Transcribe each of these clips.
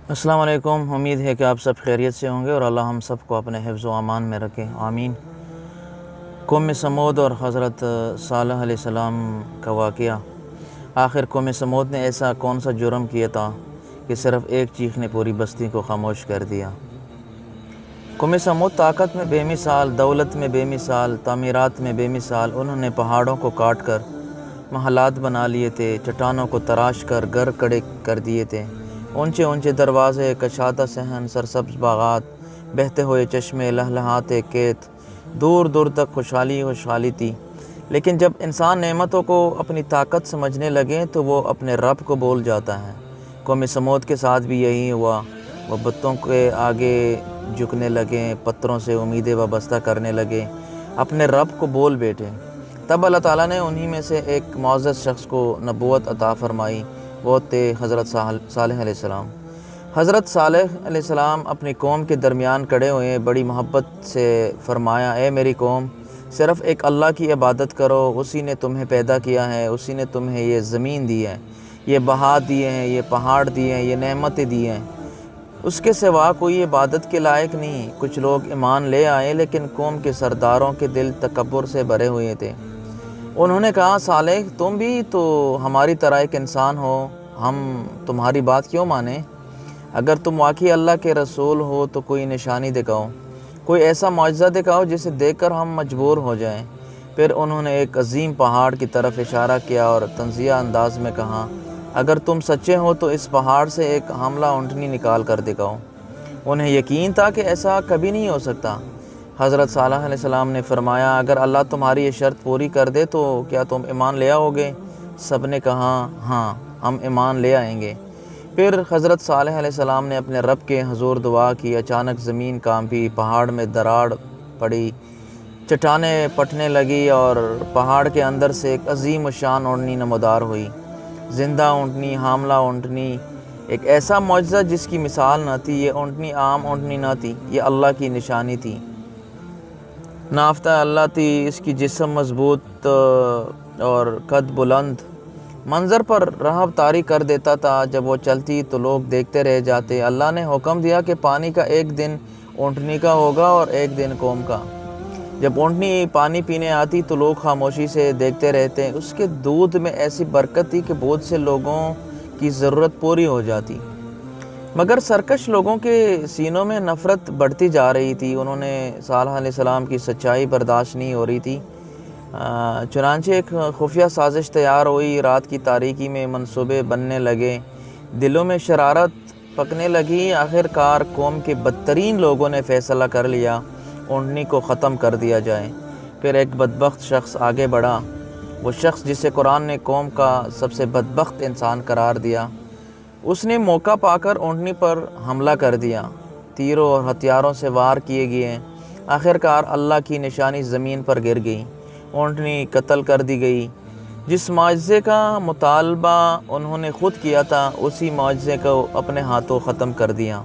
السلام علیکم۔ امید ہے کہ آپ سب خیریت سے ہوں گے اور اللہ ہم سب کو اپنے حفظ و امان میں رکھے، آمین۔ قوم سمود اور حضرت صالح علیہ السلام کا واقعہ۔ آخر قوم سمود نے ایسا کون سا جرم کیا تھا کہ صرف ایک چیخ نے پوری بستی کو خاموش کر دیا؟ قوم سمود طاقت میں بے مثال، دولت میں بے مثال، تعمیرات میں بے مثال۔ انہوں نے پہاڑوں کو کاٹ کر محلات بنا لیے تھے، چٹانوں کو تراش کر گھر کھڑے کر دیے تھے۔ اونچے اونچے دروازے، کشادہ صحن، سرسبز باغات، بہتے ہوئے چشمے، لہلہاتے کھیت، دور دور تک خوشحالی تھی۔ لیکن جب انسان نعمتوں کو اپنی طاقت سمجھنے لگے تو وہ اپنے رب کو بھول جاتا ہے۔ قوم سمود کے ساتھ بھی یہی ہوا۔ وہ بتوں کے آگے جھکنے لگے، پتھروں سے امیدیں وابستہ کرنے لگے، اپنے رب کو بھول بیٹھے۔ تب اللہ تعالیٰ نے انہی میں سے ایک معزز شخص کو نبوت عطا فرمائی۔ وہ تھے حضرت صالح علیہ السلام۔ حضرت صالح علیہ السلام اپنی قوم کے درمیان کھڑے ہوئے، بڑی محبت سے فرمایا، اے میری قوم، صرف ایک اللہ کی عبادت کرو۔ اسی نے تمہیں پیدا کیا ہے، اسی نے تمہیں یہ زمین دی ہے، یہ بہا دیے ہیں، یہ پہاڑ دیے ہیں، یہ نعمتیں دی ہیں۔ اس کے سوا کوئی عبادت کے لائق نہیں۔ کچھ لوگ ایمان لے آئے لیکن قوم کے سرداروں کے دل تکبر سے بھرے ہوئے تھے۔ انہوں نے کہا، صالح تم بھی تو ہماری طرح ایک انسان ہو، ہم تمہاری بات کیوں مانیں؟ اگر تم واقعی اللہ کے رسول ہو تو کوئی نشانی دکھاؤ، کوئی ایسا معجزہ دکھاؤ جسے دیکھ کر ہم مجبور ہو جائیں۔ پھر انہوں نے ایک عظیم پہاڑ کی طرف اشارہ کیا اور طنزیہ انداز میں کہا، اگر تم سچے ہو تو اس پہاڑ سے ایک حاملہ اونٹنی نکال کر دکھاؤ۔ انہیں یقین تھا کہ ایسا کبھی نہیں ہو سکتا۔ حضرت صالح علیہ السلام نے فرمایا، اگر اللہ تمہاری یہ شرط پوری کر دے تو کیا تم ایمان لے آؤ گے؟ سب نے کہا، ہاں ہم ایمان لے آئیں گے۔ پھر حضرت صالح علیہ السلام نے اپنے رب کے حضور دعا کی۔ اچانک زمین کانپی، پہاڑ میں دراڑ پڑی، چٹانیں پھٹنے لگی اور پہاڑ کے اندر سے ایک عظیم الشان اونٹنی نمودار ہوئی۔ زندہ اونٹنی، حاملہ اونٹنی، ایک ایسا معجزہ جس کی مثال نہ تھی۔ یہ اونٹنی عام اونٹنی نہ تھی، یہ اللہ کی نشانی تھی، نافتہ اللہ تھی۔ اس کی جسم مضبوط اور قد بلند، منظر پر رہب طاری کر دیتا تھا۔ جب وہ چلتی تو لوگ دیکھتے رہ جاتے۔ اللہ نے حکم دیا کہ پانی کا ایک دن اونٹنی کا ہوگا اور ایک دن قوم کا۔ جب اونٹنی پانی پینے آتی تو لوگ خاموشی سے دیکھتے رہتے۔ اس کے دودھ میں ایسی برکت تھی کہ بہت سے لوگوں کی ضرورت پوری ہو جاتی، مگر سرکش لوگوں کے سینوں میں نفرت بڑھتی جا رہی تھی۔ انہوں نے صالح علیہ السلام کی سچائی برداشت نہیں ہو رہی تھی۔ چنانچہ ایک خفیہ سازش تیار ہوئی۔ رات کی تاریکی میں منصوبے بننے لگے، دلوں میں شرارت پکنے لگی۔ آخر کار قوم کے بدترین لوگوں نے فیصلہ کر لیا، اونٹنی کو ختم کر دیا جائے۔ پھر ایک بدبخت شخص آگے بڑھا، وہ شخص جسے قرآن نے قوم کا سب سے بدبخت انسان قرار دیا۔ اس نے موقع پا کر اونٹنی پر حملہ کر دیا۔ تیروں اور ہتھیاروں سے وار کیے گئے۔ آخر کار اللہ کی نشانی زمین پر گر گئی، اونٹنی قتل کر دی گئی۔ جس معجزے کا مطالبہ انہوں نے خود کیا تھا، اسی معجزے کو اپنے ہاتھوں ختم کر دیا۔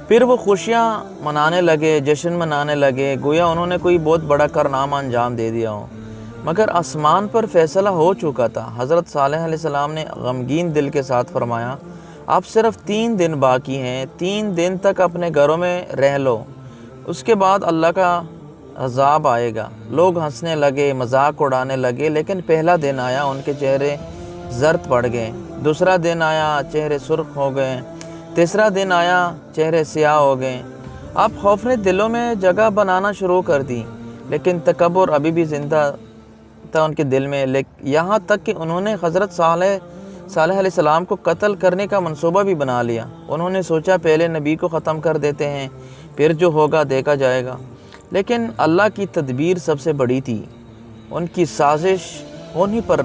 پھر وہ خوشیاں منانے لگے، جشن منانے لگے، گویا انہوں نے کوئی بہت بڑا کارنامہ انجام دے دیا ہو، مگر آسمان پر فیصلہ ہو چکا تھا۔ حضرت صالح علیہ السلام نے غمگین دل کے ساتھ فرمایا، اب صرف 3 دن باقی ہیں، 3 دن تک اپنے گھروں میں رہ لو، اس کے بعد اللہ کا عذاب آئے گا۔ لوگ ہنسنے لگے، مذاق اڑانے لگے، لیکن پہلا دن آیا، ان کے چہرے زرد پڑ گئے۔ دوسرا دن آیا، چہرے سرخ ہو گئے۔ تیسرا دن آیا، چہرے سیاہ ہو گئے۔ اب خوف نے دلوں میں جگہ بنانا شروع کر دی، لیکن تکبر ابھی بھی زندہ تھا ان کے دل میں۔ یہاں تک کہ انہوں نے حضرت صالح علیہ السلام کو قتل کرنے کا منصوبہ بھی بنا لیا۔ انہوں نے سوچا، پہلے نبی کو ختم کر دیتے ہیں، پھر جو ہوگا دیکھا جائے گا۔ لیکن اللہ کی تدبیر سب سے بڑی تھی، ان کی سازش انہی پر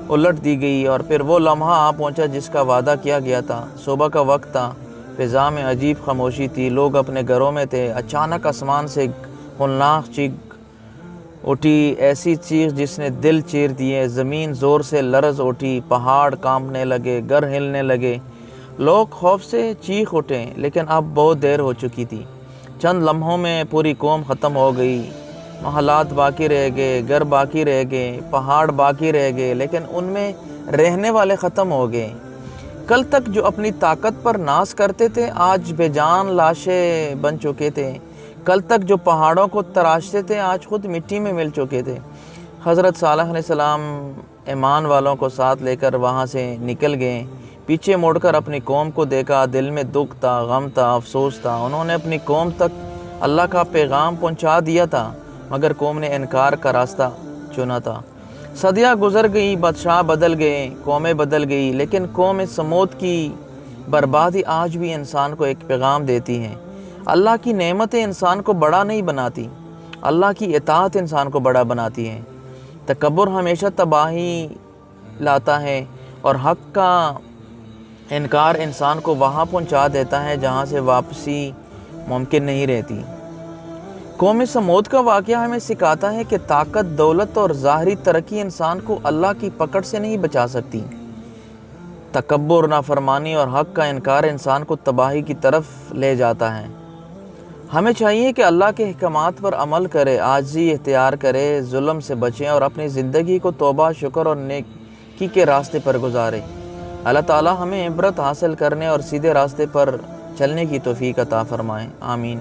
الٹ دی گئی۔ اور پھر وہ لمحہ آ پہنچا جس کا وعدہ کیا گیا تھا۔ صبح کا وقت تھا، فضا میں عجیب خاموشی تھی، لوگ اپنے گھروں میں تھے۔ اچانک آسمان سے ہولناک چیخ اٹھی، ایسی چیخ جس نے دل چیر دیے۔ زمین زور سے لرز اٹھی، پہاڑ کانپنے لگے، گھر ہلنے لگے۔ لوگ خوف سے چیخ اٹھے، لیکن اب بہت دیر ہو چکی تھی۔ چند لمحوں میں پوری قوم ختم ہو گئی۔ محلات باقی رہ گئے، گھر باقی رہ گئے، پہاڑ باقی رہ گئے، لیکن ان میں رہنے والے ختم ہو گئے۔ کل تک جو اپنی طاقت پر ناز کرتے تھے آج بے جان لاشیں بن چکے تھے، کل تک جو پہاڑوں کو تراشتے تھے آج خود مٹی میں مل چکے تھے۔ حضرت صالح علیہ السلام ایمان والوں کو ساتھ لے کر وہاں سے نکل گئے، پیچھے مڑ کر اپنی قوم کو دیکھا، دل میں دکھ تھا، غم تھا، افسوس تھا۔ انہوں نے اپنی قوم تک اللہ کا پیغام پہنچا دیا تھا، مگر قوم نے انکار کا راستہ چنا تھا۔ صدیاں گزر گئی، بادشاہ بدل گئے، قومیں بدل گئی، لیکن قوم سمود کی بربادی آج بھی انسان کو ایک پیغام دیتی ہے۔ اللہ کی نعمتیں انسان کو بڑا نہیں بناتی، اللہ کی اطاعت انسان کو بڑا بناتی ہے۔ تکبر ہمیشہ تباہی لاتا ہے اور حق کا انکار انسان کو وہاں پہنچا دیتا ہے جہاں سے واپسی ممکن نہیں رہتی۔ قوم سمود کا واقعہ ہمیں سکھاتا ہے کہ طاقت، دولت اور ظاہری ترقی انسان کو اللہ کی پکڑ سے نہیں بچا سکتی۔ تکبر، نافرمانی اور حق کا انکار انسان کو تباہی کی طرف لے جاتا ہے۔ ہمیں چاہیے کہ اللہ کے احکامات پر عمل کرے، عاجزی اختیار کرے، ظلم سے بچیں اور اپنی زندگی کو توبہ، شکر اور نیکی کے راستے پر گزارے۔ اللہ تعالی ہمیں عبرت حاصل کرنے اور سیدھے راستے پر چلنے کی توفیق عطا فرمائے، آمین۔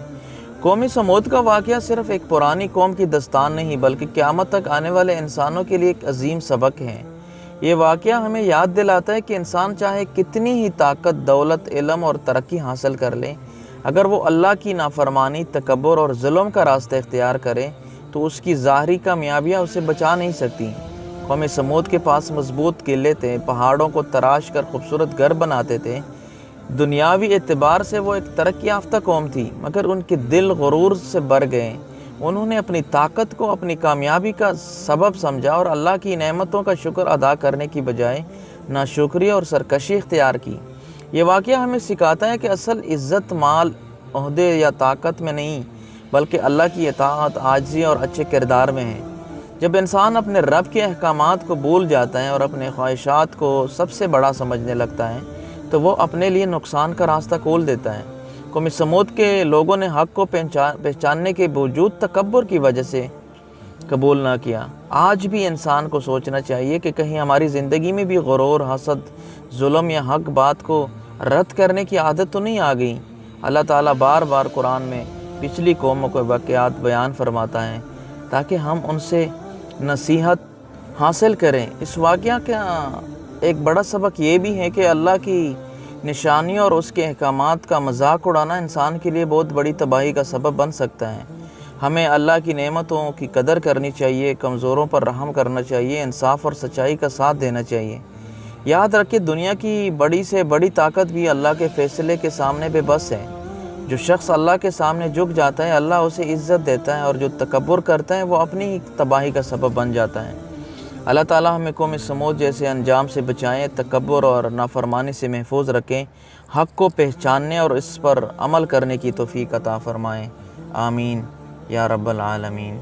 قوم سمود کا واقعہ صرف ایک پرانی قوم کی داستان نہیں بلکہ قیامت تک آنے والے انسانوں کے لیے ایک عظیم سبق ہے۔ یہ واقعہ ہمیں یاد دلاتا ہے کہ انسان چاہے کتنی ہی طاقت، دولت، علم اور ترقی حاصل کر لے، اگر وہ اللہ کی نافرمانی، تکبر اور ظلم کا راستہ اختیار کرے تو اس کی ظاہری کامیابیاں اسے بچا نہیں سکتی۔ قوم سمود کے پاس مضبوط قلعے تھے، پہاڑوں کو تراش کر خوبصورت گھر بناتے تھے، دنیاوی اعتبار سے وہ ایک ترقی یافتہ قوم تھی، مگر ان کے دل غرور سے بھر گئے۔ انہوں نے اپنی طاقت کو اپنی کامیابی کا سبب سمجھا اور اللہ کی نعمتوں کا شکر ادا کرنے کی بجائے ناشکری اور سرکشی اختیار کی۔ یہ واقعہ ہمیں سکھاتا ہے کہ اصل عزت مال، عہدے یا طاقت میں نہیں بلکہ اللہ کی اطاعت، عاجزی اور اچھے کردار میں ہے۔ جب انسان اپنے رب کے احکامات کو بھول جاتا ہے اور اپنے خواہشات کو سب سے بڑا سمجھنے لگتا ہے تو وہ اپنے لیے نقصان کا راستہ کھول دیتا ہے۔ قوم سمود کے لوگوں نے حق کو پہچاننے کے باوجود تکبر کی وجہ سے قبول نہ کیا۔ آج بھی انسان کو سوچنا چاہیے کہ کہیں ہماری زندگی میں بھی غرور، حسد، ظلم یا حق بات کو رد کرنے کی عادت تو نہیں آ گئی۔ اللہ تعالیٰ بار بار قرآن میں پچھلی قوموں کے واقعات بیان فرماتا ہے تاکہ ہم ان سے نصیحت حاصل کریں۔ اس واقعہ کا ایک بڑا سبق یہ بھی ہے کہ اللہ کی نشانیوں اور اس کے احکامات کا مذاق اڑانا انسان کے لیے بہت بڑی تباہی کا سبب بن سکتا ہے۔ ہمیں اللہ کی نعمتوں کی قدر کرنی چاہیے، کمزوروں پر رحم کرنا چاہیے، انصاف اور سچائی کا ساتھ دینا چاہیے۔ یاد رکھیں، دنیا کی بڑی سے بڑی طاقت بھی اللہ کے فیصلے کے سامنے بے بس ہے۔ جو شخص اللہ کے سامنے جھک جاتا ہے اللہ اسے عزت دیتا ہے، اور جو تکبر کرتا ہے وہ اپنی ہی تباہی کا سبب بن جاتا ہے۔ اللہ تعالیٰ ہمیں قوم سمود جیسے انجام سے بچائیں، تکبر اور نافرمانی سے محفوظ رکھیں، حق کو پہچاننے اور اس پر عمل کرنے کی توفیق عطا فرمائیں، آمین یا رب العالمین۔